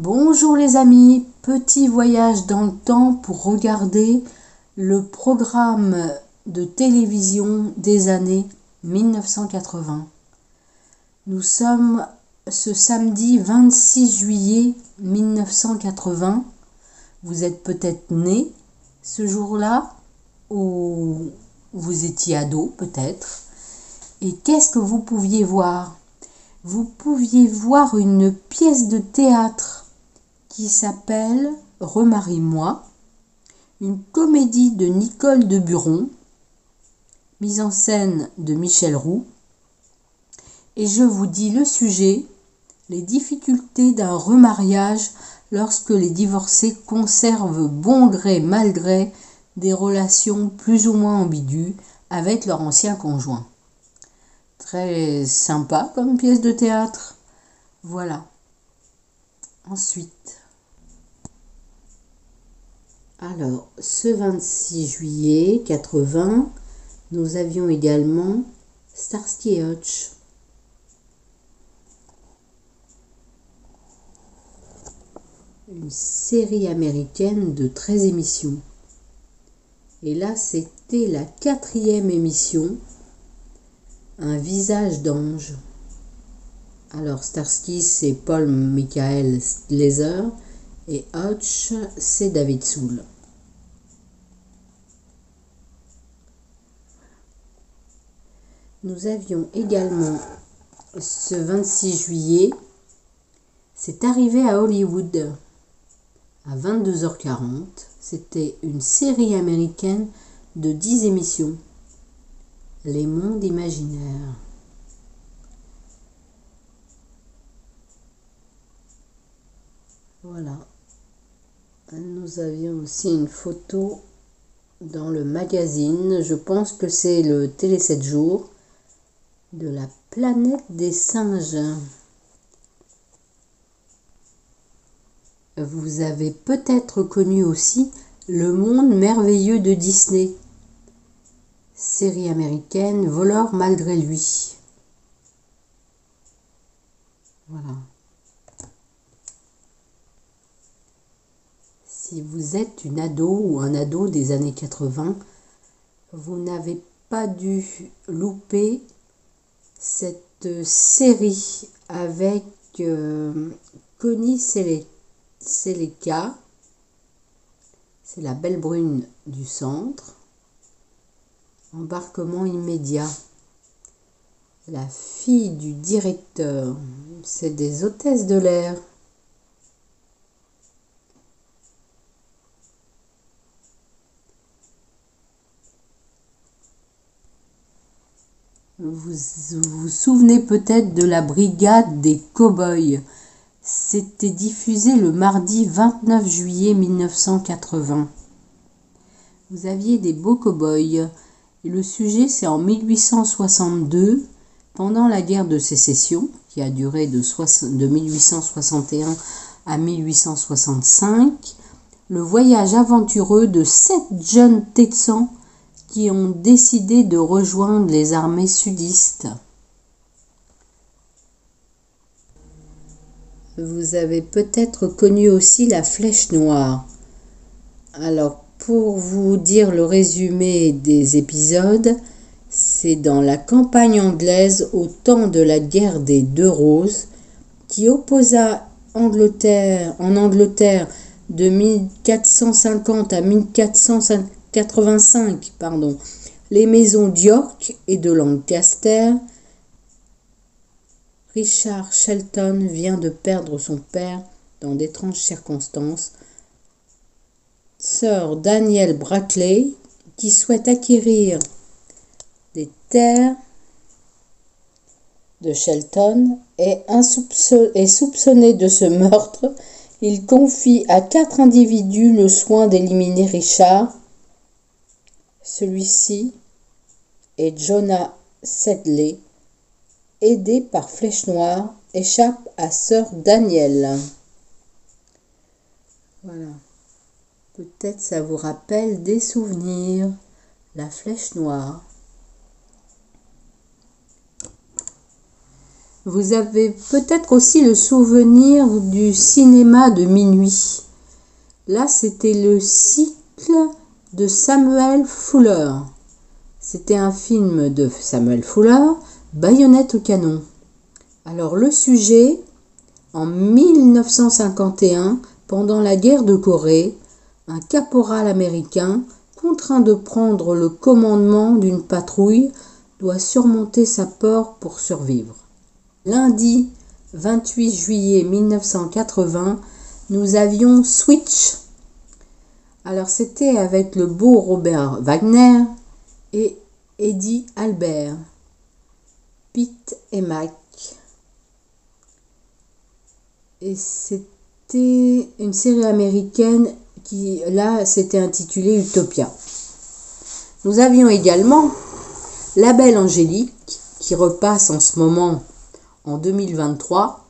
Bonjour les amis, petit voyage dans le temps pour regarder le programme de télévision des années 1980. Nous sommes ce samedi 26 juillet 1980. Vous êtes peut-être né ce jour-là ou vous étiez ado peut-être. Et qu'est-ce que vous pouviez voir ? Vous pouviez voir une pièce de théâtre qui s'appelle Remarie-moi, une comédie de Nicole de Buron, mise en scène de Michel Roux. Et je vous dis le sujet, les difficultés d'un remariage lorsque les divorcés conservent bon gré mal gré des relations plus ou moins ambiguës avec leur ancien conjoint. Très sympa comme pièce de théâtre. Voilà. Ensuite. Alors, ce 26 juillet 80, nous avions également Starsky et Hutch. Une série américaine de 13 émissions. Et là, c'était la 4e émission, Un visage d'ange. Alors, Starsky, c'est Paul Michael Glaser et Hutch, c'est David Soul. Nous avions également, ce 26 juillet, c'est arrivé à Hollywood, à 22h40. C'était une série américaine de 10 émissions. Les mondes imaginaires. Voilà. Nous avions aussi une photo dans le magazine. Je pense que c'est le Télé 7 jours de la planète des singes. Vous avez peut-être connu aussi Le monde merveilleux de Disney. Série américaine, Voleur malgré lui. Voilà. Si vous êtes une ado ou un ado des années 80, vous n'avez pas dû louper cette série avec Connie Sellecca. C'est la belle brune du centre. Embarquement immédiat. La fille du directeur. C'est des hôtesses de l'air. Vous vous souvenez peut-être de la brigade des cow-boys. C'était diffusé le mardi 29 juillet 1980. Vous aviez des beaux cow-boys. Et le sujet, c'est en 1862, pendant la guerre de sécession, qui a duré de 1861 à 1865, le voyage aventureux de 7 jeunes Texans qui ont décidé de rejoindre les armées sudistes. Vous avez peut-être connu aussi la Flèche Noire. Alors, pour vous dire le résumé des épisodes, c'est dans la campagne anglaise au temps de la guerre des Deux Roses, qui opposa en Angleterre de 1450 à 1485, les maisons d'York et de Lancaster. Richard Shelton vient de perdre son père dans d'étranges circonstances. Sir Daniel Brackley, qui souhaite acquérir des terres de Shelton, est soupçonné de ce meurtre. Il confie à 4 individus le soin d'éliminer Richard. Celui-ci et Jonah Sedley, aidé par Flèche Noire, échappe à Sir Daniel. Voilà. Peut-être ça vous rappelle des souvenirs. La Flèche Noire. Vous avez peut-être aussi le souvenir du cinéma de minuit. Là, c'était le cycle de Samuel Fuller. C'était un film de Samuel Fuller, Baïonnette au canon. Alors le sujet, en 1951, pendant la guerre de Corée, un caporal américain, contraint de prendre le commandement d'une patrouille, doit surmonter sa peur pour survivre. Lundi 28 juillet 1980, nous avions Switch. Alors c'était avec le beau Robert Wagner et Eddie Albert, Pete et Mac. Et c'était une série américaine qui, là, s'était intitulée Utopia. Nous avions également La Belle Angélique, qui repasse en ce moment en 2023.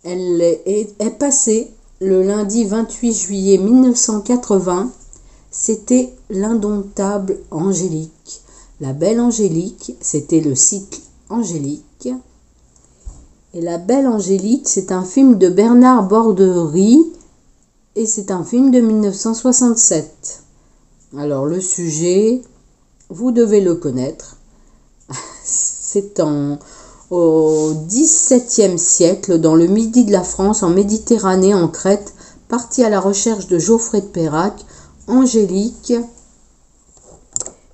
Elle est passée le lundi 28 juillet 1980. C'était L'indomptable Angélique. La Belle Angélique, c'était le cycle Angélique. Et La Belle Angélique, c'est un film de Bernard Borderie et c'est un film de 1967. Alors le sujet, vous devez le connaître. C'est au XVIIe siècle, dans le midi de la France, en Méditerranée, en Crète, partie à la recherche de Geoffrey de Perrac, Angélique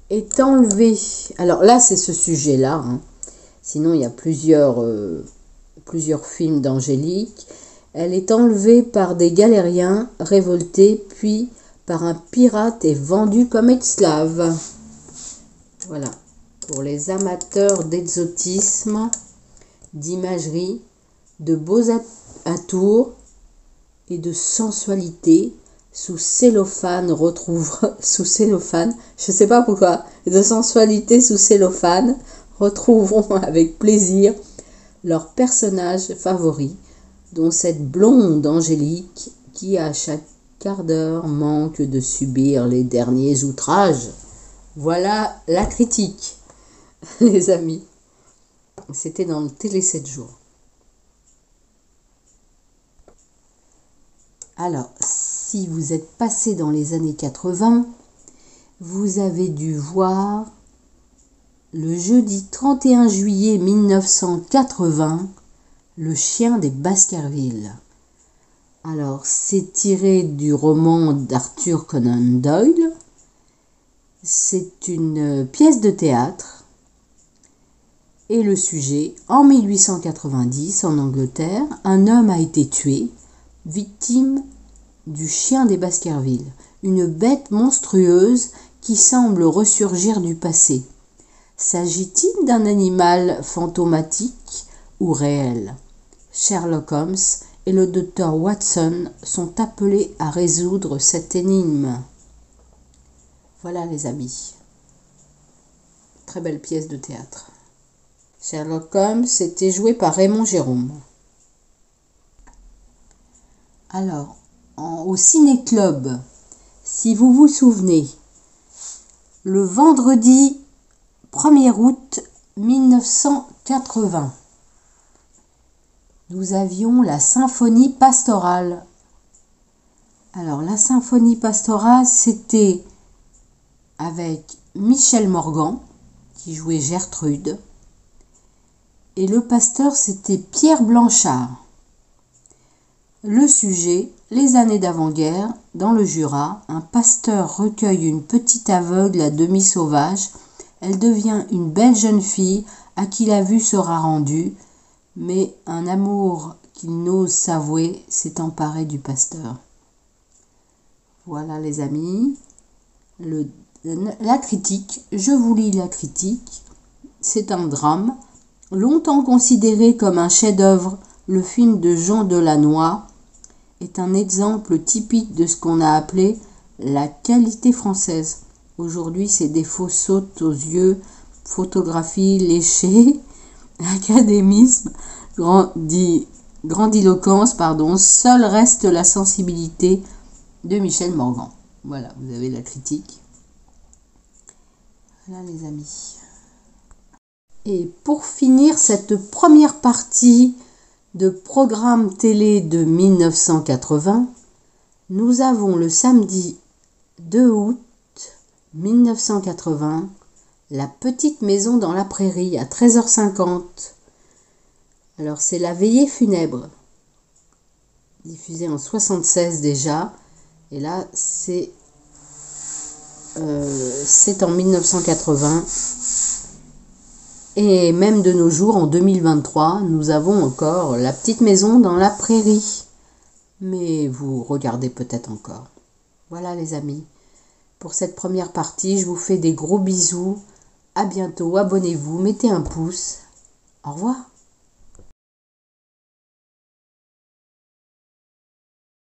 est enlevée. Alors là, c'est ce sujet-là. Sinon, il y a plusieurs films d'Angélique. Elle est enlevée par des galériens révoltés, puis par un pirate et vendue comme esclave. Voilà, pour les amateurs d'exotisme, d'imagerie, de beaux atours et de sensualité, sous cellophane, je sais pas pourquoi, de sensualité sous cellophane, retrouveront avec plaisir leur personnage favori, dont cette blonde Angélique qui à chaque quart d'heure manque de subir les derniers outrages. Voilà la critique, les amis. C'était dans le Télé 7 jours. Alors, si vous êtes passé dans les années 80, vous avez dû voir le jeudi 31 juillet 1980, Le chien des Baskerville. Alors, c'est tiré du roman d'Arthur Conan Doyle. C'est une pièce de théâtre. Et le sujet, en 1890, en Angleterre, un homme a été tué, victime du chien des Baskerville, une bête monstrueuse qui semble ressurgir du passé. S'agit-il d'un animal fantomatique ou réel? Sherlock Holmes et le docteur Watson sont appelés à résoudre cette énigme. Voilà les amis. Très belle pièce de théâtre. Sherlock Holmes était joué par Raymond Jérôme. Alors, au Ciné-Club, si vous vous souvenez, le vendredi 1er août 1980, nous avions la symphonie pastorale. Alors, la symphonie pastorale, c'était avec Michel Morgan, qui jouait Gertrude, et le pasteur, c'était Pierre Blanchard. Le sujet, les années d'avant-guerre, dans le Jura, un pasteur recueille une petite aveugle à demi sauvage. Elle devient une belle jeune fille à qui la vue sera rendue, mais un amour qu'il n'ose s'avouer s'est emparé du pasteur. Voilà les amis, la critique, je vous lis la critique. C'est un drame, longtemps considéré comme un chef-d'œuvre. Le film de Jean Delannoy est un exemple typique de ce qu'on a appelé la qualité française. Aujourd'hui, ces défauts sautent aux yeux: photographie léchée, académisme, grandiloquence, seul reste la sensibilité de Michel Morgan. Voilà, vous avez la critique. Voilà les amis. Et pour finir cette première partie de programme télé de 1980, nous avons le samedi 2 août 1980, La petite maison dans la prairie à 13h50. Alors c'est la veillée funèbre, diffusée en 76 déjà, et là c'est en 1980. Et même de nos jours, en 2023, nous avons encore La petite maison dans la prairie. Mais vous regardez peut-être encore. Voilà les amis, pour cette première partie, je vous fais des gros bisous. À bientôt, abonnez-vous, mettez un pouce. Au revoir.